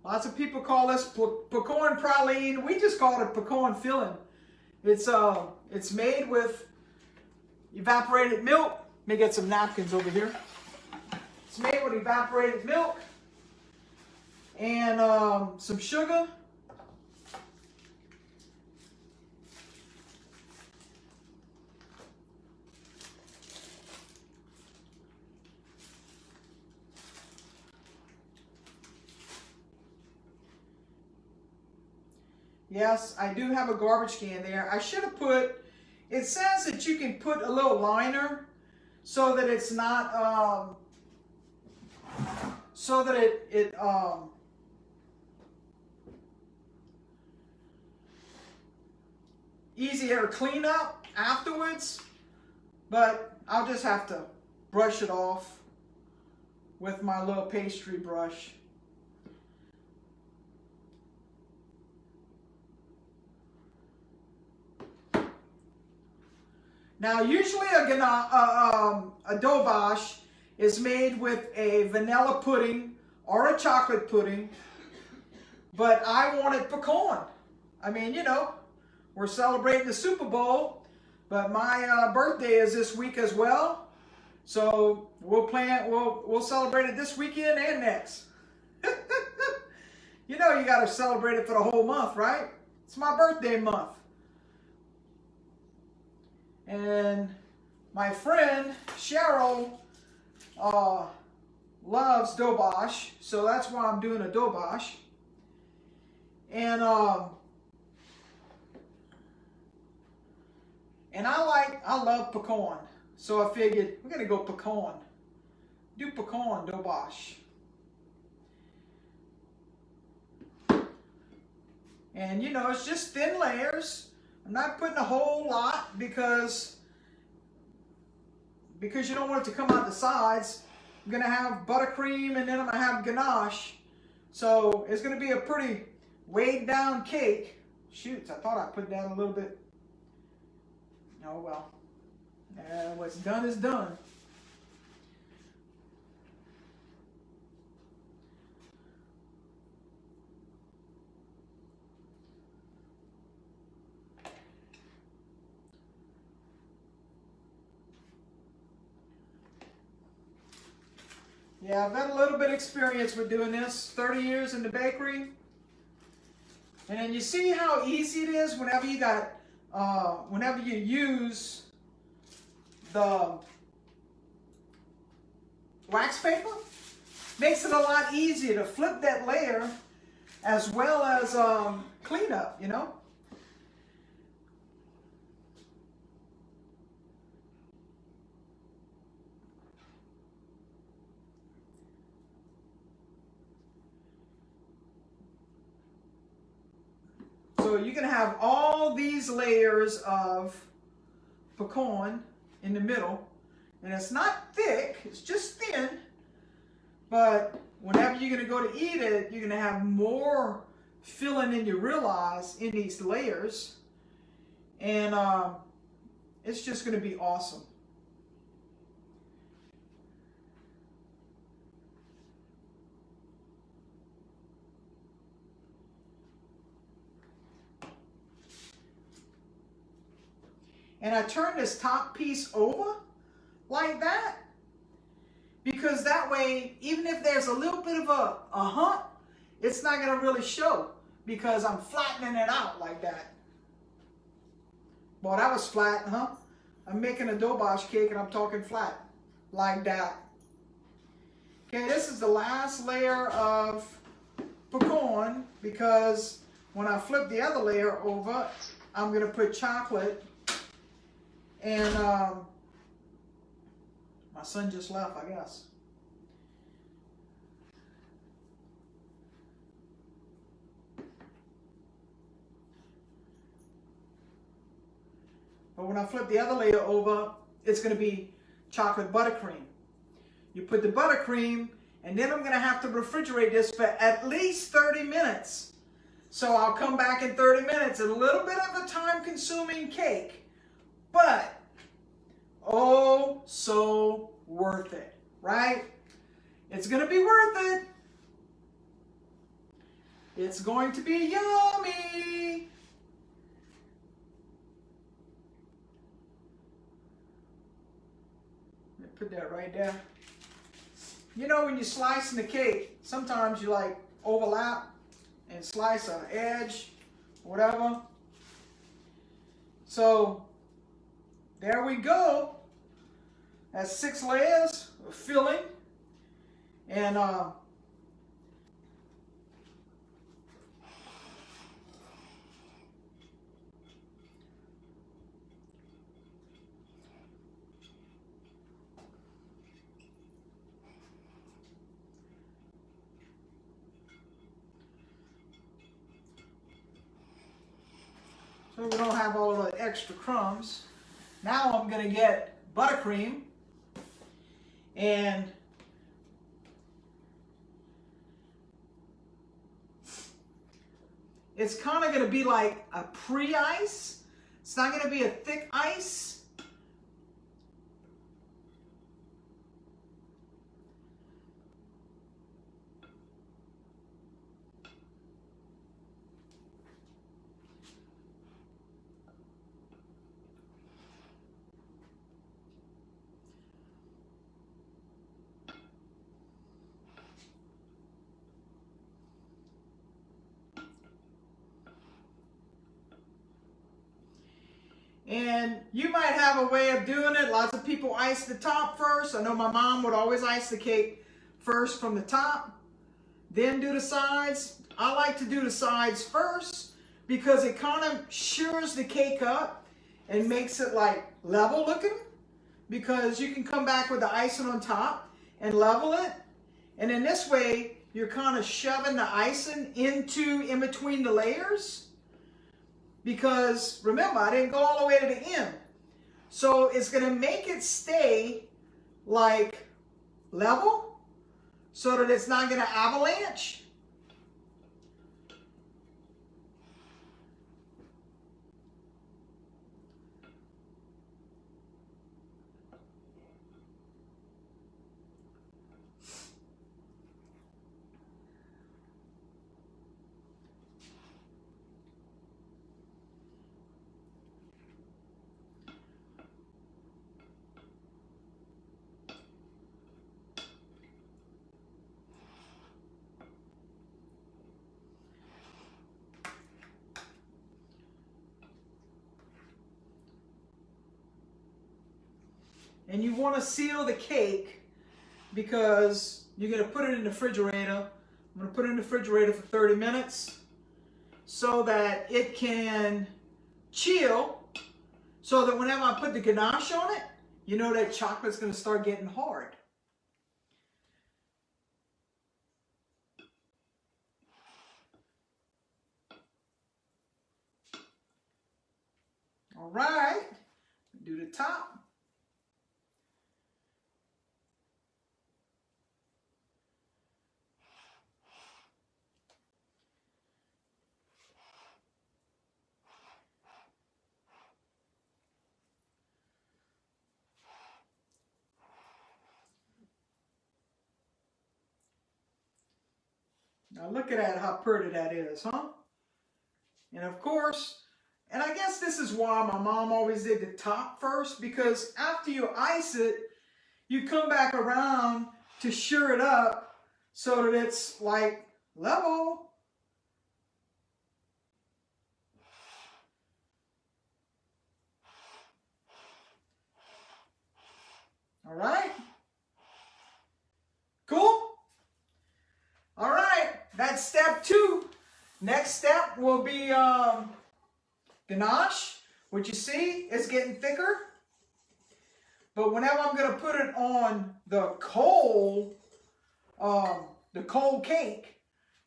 Lots of people call this PecanPraline. We just call it pecan filling. It's made with evaporated milk. Let me get some napkins over here. It's made with evaporated milk and some sugar. Yes, I do have a garbage can there. I should have put, it says that you can put a little liner so that it's not, so that it easier to clean up afterwards, but I'll just have to brush it off with my little pastry brush. Now, usually a DoBash is made with a vanilla pudding or a chocolate pudding, but I wanted pecan. I mean, you know, we're celebrating the Super Bowl, but my birthday is this week as well, so we'll celebrate it this weekend and next. You know, you got to celebrate it for the whole month, right? It's my birthday month. And my friend Cheryl loves DoBash, so that's why I'm doing a DoBash. And I love pecan, so I figured we're gonna go pecan. Do pecan DoBash. And you know, it's just thin layers. I'm not putting a whole lot because you don't want it to come out the sides. I'm going to have buttercream and then I'm going to have ganache. So it's going to be a pretty weighed down cake. Shoot, I thought I put down a little bit. Oh well. What's done is done. Yeah, I've had a little bit of experience with doing this, 30 years in the bakery. And then you see how easy it is whenever you got, whenever you use the wax paper. Makes it a lot easier to flip that layer as well as clean up, you know. So you're going to have all these layers of pecan in the middle. And it's not thick, it's just thin. But whenever you're going to go to eat it, you're going to have more filling than you realize in these layers. And it's just going to be awesome. And I turn this top piece over like that, because that way, even if there's a little bit of a hump, it's not going to really show because I'm flattening it out like that. Boy, that was flat, huh? I'm making a DoBash cake and I'm talking flat like that. Okay, this is the last layer of pecan because when I flip the other layer over, I'm going to put chocolate. And my son just left, I guess. But when I flip the other layer over, it's going to be chocolate buttercream. You put the buttercream, and then I'm going to have to refrigerate this for at least 30 minutes. So I'll come back in 30 minutes. A little bit of a time-consuming cake, but oh, so worth it, right? It's going to be worth it. It's going to be yummy. Put that right there. You know, when you're slicing the cake, sometimes you like overlap and slice an edge, whatever. So there we go. That's 6 layers of filling. And so we don't have all the extra crumbs. Now I'm going to get buttercream, and it's kind of going to be like a pre-ice. It's not going to be a thick ice. And you might have a way of doing it. Lots of people ice the top first. I know my mom would always ice the cake first from the top, then do the sides. I like to do the sides first because it kind of shores the cake up and makes it like level looking, because you can come back with the icing on top and level it. And in this way, you're kind of shoving the icing in between the layers. Because remember, I didn't go all the way to the end. So it's going to make it stay like level so that it's not going to avalanche. And you want to seal the cake because you're going to put it in the refrigerator. I'm going to put it in the refrigerator for 30 minutes so that it can chill, so that whenever I put the ganache on it, you know that chocolate's going to start getting hard. All right, do the top. Now look at that, how pretty that is, huh? And of course, and I guess this is why my mom always did the top first, because after you ice it, you come back around to sure it up so that it's like level. All right? Cool? All right, that's That's step 2. Next step will be ganache, which you see is getting thicker. But whenever I'm going to put it on the cold cake,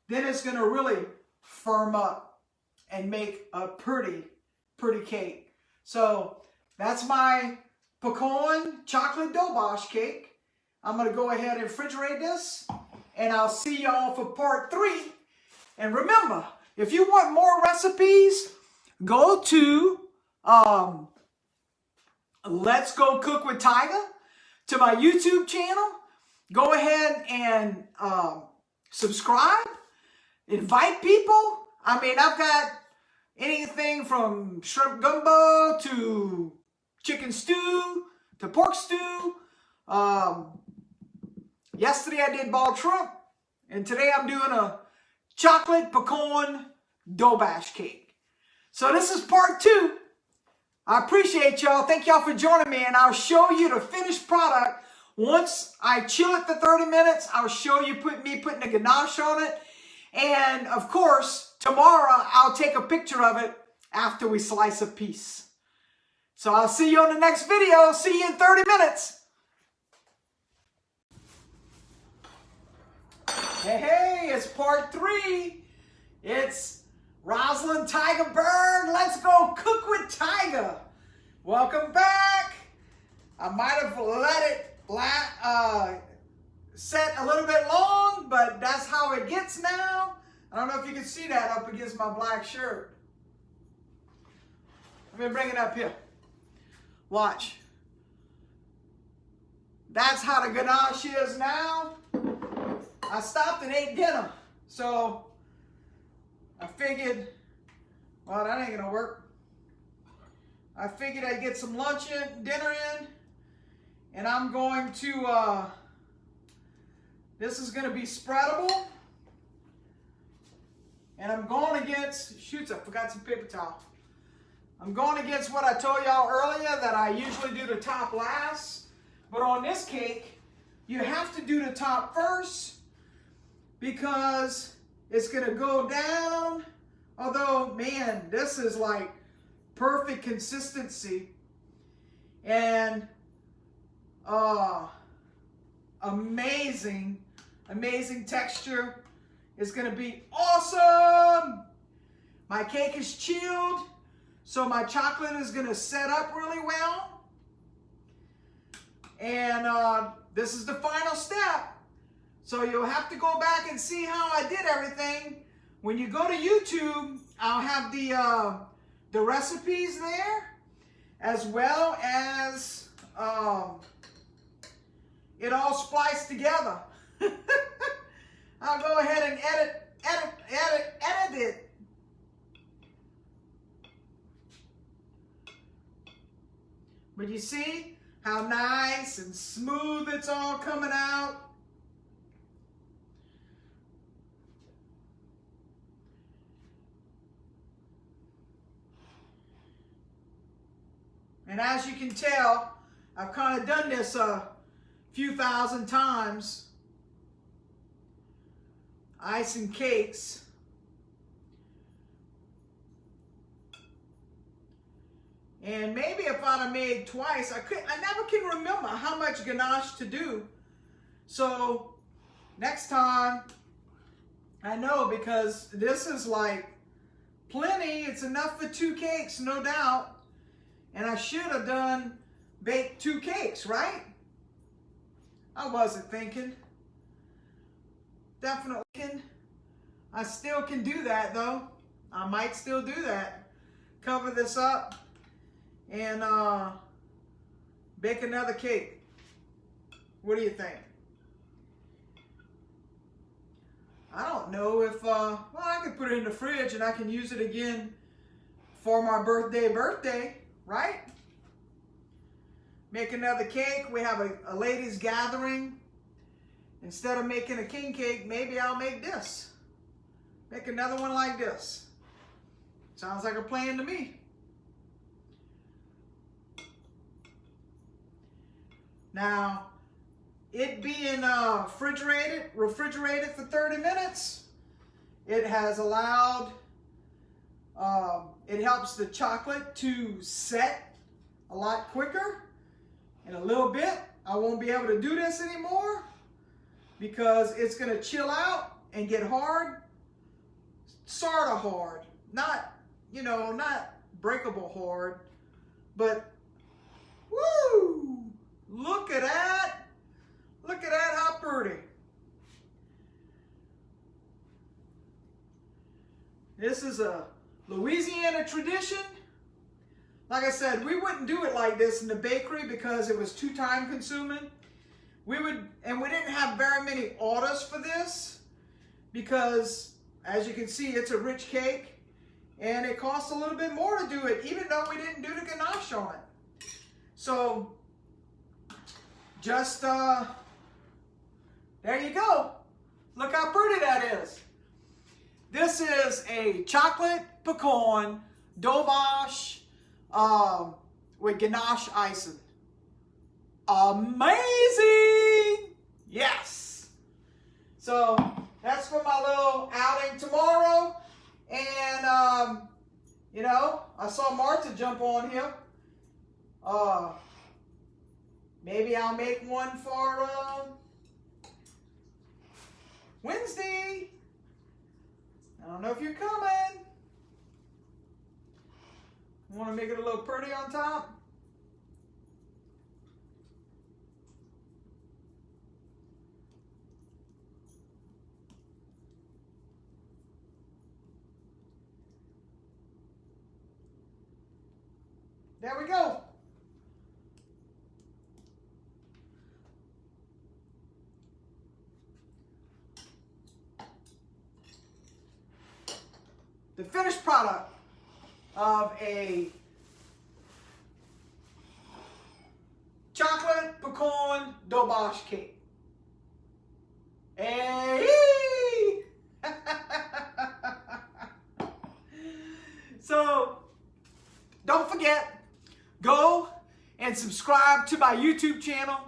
then it's going to really firm up and make a pretty cake. So that's my pecan chocolate DoBash cake. I'm going to go ahead and refrigerate this, and I'll see y'all for part 3. And remember, if you want more recipes, go to Let's Go Cook with Tiger, to my YouTube channel. Go ahead and subscribe. Invite people. I mean, I've got anything from shrimp gumbo to chicken stew to pork stew. Yesterday I did ball shrimp, and today I'm doing a chocolate pecan DoBash cake. So this is part 2. I appreciate y'all. Thank y'all for joining me, and I'll show you the finished product. Once I chill it for 30 minutes, I'll show you me putting the ganache on it. And of course, tomorrow I'll take a picture of it after we slice a piece. So I'll see you on the next video. See you in 30 minutes. Hey, it's part 3. It's Rosalind Tiger Bird. Let's go cook with Tiger. Welcome back. I might have let it set a little bit long, but that's how it gets now. I don't know if you can see that up against my black shirt. Let me bring it up here. Watch. That's how the ganache is now. I stopped and ate dinner, so I figured, well, that ain't gonna work. I figured I'd get some dinner in, and I'm going to, this is gonna be spreadable, and I'm going against, shoots, I forgot some paper towel. I'm going against what I told y'all earlier, that I usually do the top last, but on this cake, you have to do the top first, because it's gonna go down. Although, man, this is like perfect consistency, and amazing texture. It's gonna be awesome. My cake is chilled, so my chocolate is gonna set up really well. And this is the final step. So you'll have to go back and see how I did everything. When you go to YouTube, I'll have the recipes there, as well as it all spliced together. I'll go ahead and edit it. But you see how nice and smooth it's all coming out. And as you can tell, I've kind of done this a few thousand times. Icing cakes. And maybe if I'd have made twice, I never can remember how much ganache to do. So next time, I know, because this is like plenty. It's enough for 2 cakes, no doubt. And I should have baked 2 cakes, right? I wasn't thinking. Definitely can. I still can do that though. I might still do that. Cover this up and bake another cake. What do you think? I don't know if, well, I could put it in the fridge and I can use it again for my birthday, right? Make another cake. We have a ladies gathering. Instead of making a king cake, maybe I'll make this. Make another one like this. Sounds like a plan to me. Now, it being refrigerated for 30 minutes, It has allowed, it helps the chocolate to set a lot quicker. In a little bit, I won't be able to do this anymore because it's going to chill out and get hard, sort of hard. Not, you know, not breakable hard, but woo! Look at that. Look at that, how pretty. This is a Louisiana tradition. Like I said, we wouldn't do it like this in the bakery because it was too time consuming. We didn't have very many orders for this because, as you can see, it's a rich cake and it costs a little bit more to do it, even though we didn't do the ganache on it. So, just, there you go. Look how pretty that is. This is a chocolate pecan DoBash with ganache icing. Amazing! Yes! So that's for my little outing tomorrow. And, you know, I saw Martha jump on here. Maybe I'll make one for Wednesday. I don't know if you're coming. Want to make it a little pretty on top? There we go. The finished product of a chocolate pecan DoBash cake. Hey! So, don't forget, go and subscribe to my YouTube channel.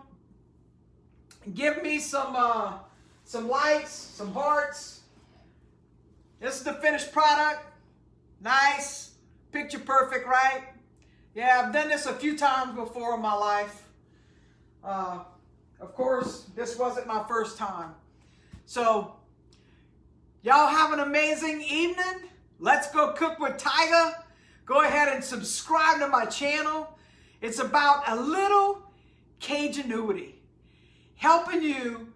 Give me some likes, some hearts. This is the finished product. Nice, picture perfect, right? Yeah, I've done this a few times before in my life. Of course, this wasn't my first time. So, y'all have an amazing evening. Let's go cook with Tiger. Go ahead and subscribe to my channel. It's about a little Cajunity, helping you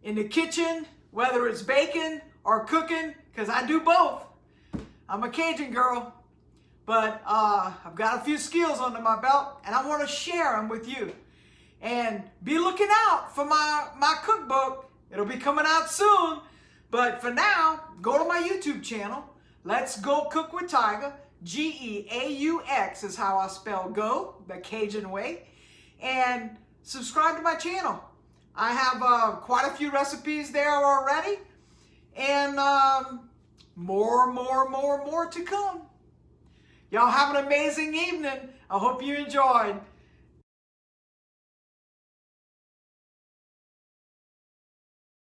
in the kitchen, whether it's baking or cooking, because I do both. I'm a Cajun girl, but I've got a few skills under my belt, and I want to share them with you. And be looking out for my cookbook. It'll be coming out soon. But for now, go to my YouTube channel. Let's Go Cook with Tiger. G-E-A-U-X is how I spell go, the Cajun way. And subscribe to my channel. I have quite a few recipes there already. And more to come. Y'all have an amazing evening. I hope you enjoyed.